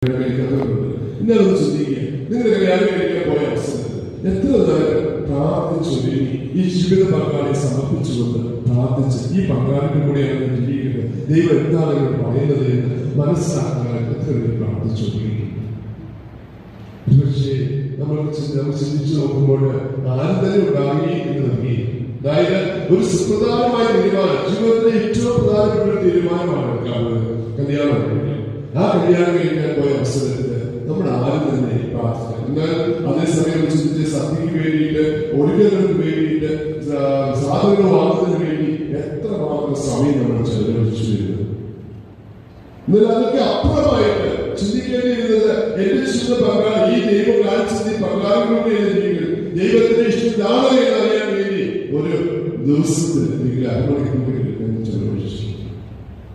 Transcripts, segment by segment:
ഇന്നലെ ചിന്തിക്കുക, നിങ്ങളുടെ കല്യാണം കഴിക്കാൻ പോയ അവസരത്തിൽ എത്ര നേരം പ്രാർത്ഥിച്ചു ഈ ജീവിത പങ്കാളിയെ സമർപ്പിച്ചുകൊണ്ട് പ്രാർത്ഥിച്ച് ഈ പങ്കാളിക്ക് കൂടെയാണ് ജീവിക്കുന്നത്, ദൈവം എന്താണ് ഇവർ പറയുന്നത് എന്ന് മനസ്സിലാക്കാൻ എത്ര പേര് പ്രാർത്ഥിച്ചുകൊണ്ടിരിക്കും. പക്ഷേ നമ്മൾ ചിന്തിച്ചു നോക്കുമ്പോൾ ആരും തന്നെ ഉണ്ടാകി എന്ന് നൽകി. അതായത് ഒരു സുപ്രധാനമായ തീരുമാനം, ജീവിതത്തിലെ ഏറ്റവും പ്രധാനപ്പെട്ട ഒരു തീരുമാനമാണ് കല്യാണം കഴിക്കുക. ആ കല്യാണം കഴിക്കാൻ പോയ അവസരത്തിൽ നമ്മൾ ആരും തന്നെ പ്രാർത്ഥിക്കാം. എന്നാൽ അതേസമയം ചിന്തിച്ച് സദ്യക്ക് വേണ്ടിയിട്ട്, ഒരുക്കങ്ങൾക്ക് വേണ്ടിയിട്ട്, സാധനങ്ങൾ വാങ്ങുന്നതിന് വേണ്ടി എത്രമാത്രം സമയം നമ്മൾ ചെലവഴിച്ചു വരുന്നത്. എന്നാൽ അതൊക്കെ അപ്പുറമായിട്ട് ചിന്തിക്കേണ്ടിയിരുന്നത് എന്റെ ജീവിത പങ്കാളി, ഈ ദൈവം കാണിച്ചത് പങ്കാളികളുടെ ദൈവത്തിന്റെ ഇഷ്ടമാണോ എന്ന് അറിയാൻ വേണ്ടി ഒരു ദിവസത്തിൽ നിങ്ങൾ അരമണിക്കൂറിൽ ചെലവഴിച്ചു.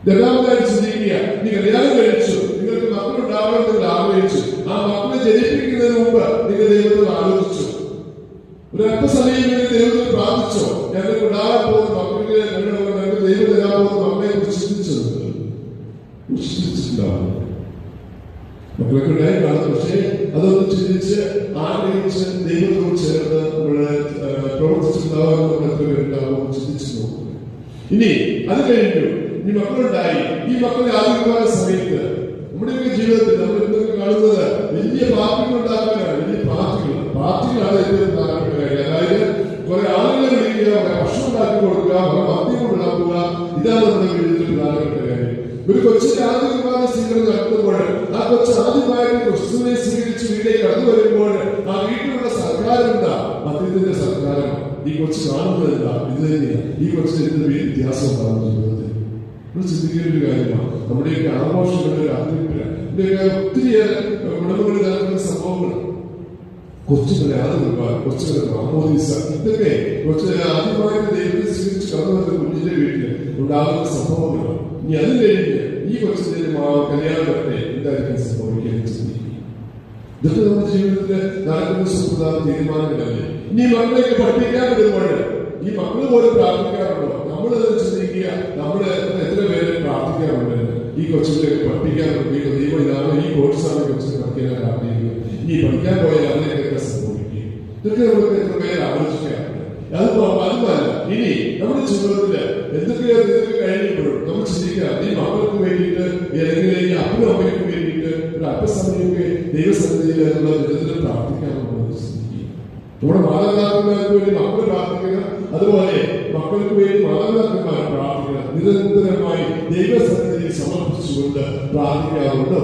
രണ്ടാമതായി ചിന്തിക്കുക, നീ കല്യാണം കഴിച്ചു, നിങ്ങൾക്ക് മക്കളുണ്ടാവണമെന്ന് നിങ്ങൾ ആഗ്രഹിച്ചു, ആ മക്കളെ ജനിപ്പിക്കുന്നതിന് മുമ്പ് നിങ്ങൾ ദൈവത്തോട് ആലോചിച്ചു. ഒരു അല്പസമയം നിങ്ങൾ ദൈവത്തോട് പ്രാർത്ഥിച്ചോ, ഞങ്ങൾക്ക് ഉണ്ടാകാൻ പോകുന്ന മക്കളുടെ ഞങ്ങൾക്ക് ദൈവം തരാൻ പോകുന്ന മക്കളെ കുറിച്ച് ചിന്തിച്ചിട്ടുണ്ടാവും. മക്കളൊക്കെ ഉണ്ടായി കാണും, പക്ഷേ അതൊന്നും ചിന്തിച്ച് ആഗ്രഹിച്ച് ദൈവത്തോട് ചേർന്ന് നമ്മള് പ്രവർത്തിച്ചിട്ടുണ്ടാവും. നമ്മൾ എത്ര പേരുണ്ടാവും ചിന്തിച്ചു നോക്കുക. ഇനി അത് കഴിഞ്ഞു, ഈ മക്കളുണ്ടായി. ഈ മക്കളെ ആഗ്രഹിക്കുന്ന സമയത്ത് നമ്മുടെയൊക്കെ ജീവിതത്തിൽ നമ്മൾ എന്തൊക്കെ കാണുന്നത് വലിയ പാർട്ടികൾ ഉണ്ടാക്കാനാണ്. വലിയ പാർട്ടികളാണ് ഏറ്റവും പ്രധാനപ്പെട്ട കാര്യം. അതായത് കുറെ ആളുകളെ വിളിക്കുക, കുറെ ഭക്ഷണം ഉണ്ടാക്കി കൊടുക്കുക, കുറെ മദ്യം ഉണ്ടാക്കുക, ഇതാണ് നമ്മുടെ ജീവിതത്തിൽ പ്രധാനപ്പെട്ട കാര്യം. ഒരു കൊച്ചിന്റെ ആദ്യ വിവാഹ സ്വീകരണം നടത്തുമ്പോൾ ആ കൊച്ചു ആദ്യമായിട്ട് ക്രിസ്തുവിനെ സ്വീകരിച്ച് വീട്ടിലേക്ക് കടന്നു വരുമ്പോൾ ആ വീട്ടിലുള്ള സർക്കാരം എന്താ? മദ്യത്തിന്റെ സർക്കാരം. ഈ കൊച്ചു കാണുന്നത് എന്താ? ഇത് തന്നെയാണ്. ഈ കൊച്ചിന് എന്ത് വ്യത്യാസം ഉണ്ടാകും ജീവിതത്തിൽ? നമ്മൾ ചിന്തിക്കേണ്ട ഒരു കാര്യമാണ്. നമ്മുടെയൊക്കെ ആഘോഷങ്ങളുടെ അതിരിപ്പില്ല ഒത്തിരിയേറെ കുടുംബങ്ങളിൽ നടക്കുന്ന സംഭവങ്ങൾ. കൊച്ചുകളെ ആദ്യം കൊച്ചുകളെ മാമോദീസ, ഇതൊക്കെ കൊച്ചുകളെ ആദ്യമായിട്ട് ദൈവത്തെ സ്വീകരിച്ച് കടന്നു വരുന്ന കുഞ്ഞിന്റെ വീട്ടിൽ ഉണ്ടാകുന്ന സംഭവങ്ങളാണ്. ഇനി അത് കഴിഞ്ഞ് ഈ കൊച്ചിന്റെ കല്യാണത്തെ എന്തായിരിക്കും സംഭവിക്കാൻ ചിന്തിക്കുക. ഇതൊക്കെ നമ്മുടെ ജീവിതത്തില് നടക്കുന്ന സുപ്രധാന തീരുമാനങ്ങളല്ലേ. ഇനി മക്കളെയൊക്കെ പഠിപ്പിക്കാൻ വരുമ്പോൾ ഈ മക്കള് പോലും പ്രാർത്ഥിക്കാറുണ്ടോ? നമ്മൾ ചിന്തിക്കുക, നമ്മള് എത്ര പേര് പ്രാർത്ഥിക്കാറുണ്ട് ഈ കൊച്ചുകളെ പഠിപ്പിക്കാറുണ്ട്. ദൈവം ഇതാണ്, ഈ കോഴ്സാണ് കൊച്ചിനെ പഠിക്കാൻ ആഗ്രഹിക്കുക, ഈ പഠിക്കാൻ പോയാൽ അതിനൊക്കെ സംഭവിക്കുക. ഇതൊക്കെ നമുക്ക് എത്ര പേര് ആലോചിക്കാറുണ്ട്. അതുമല്ല, ഇനി നമ്മുടെ ജീവിതത്തില് എന്തൊക്കെയോ കഴിയുമ്പോഴും നമ്മൾ ചിന്തിക്കുക, ഈ മക്കൾക്ക് വേണ്ടിയിട്ട് അല്ലെങ്കിൽ ഈ അപ്പനും അമ്മയ്ക്കും വേണ്ടിയിട്ട് ഒരു അല്പസമയമൊക്കെ ദൈവസന്നിധിയിൽ നിരന്തരം പ്രാർത്ഥിക്കാറുണ്ട്. നമ്മുടെ മാതാപിതാക്കന്മാർക്ക് വേണ്ടി മക്കൾ പ്രാർത്ഥിക്കുക, അതുപോലെ മക്കൾക്ക് വേണ്ടി മാതാപിതാക്കന്മാർ പ്രാർത്ഥിക്കുക. നിരന്തരമായി ദൈവസന്നിധിയിൽ സമർപ്പിച്ചുകൊണ്ട് പ്രാർത്ഥിക്കാറുണ്ട്.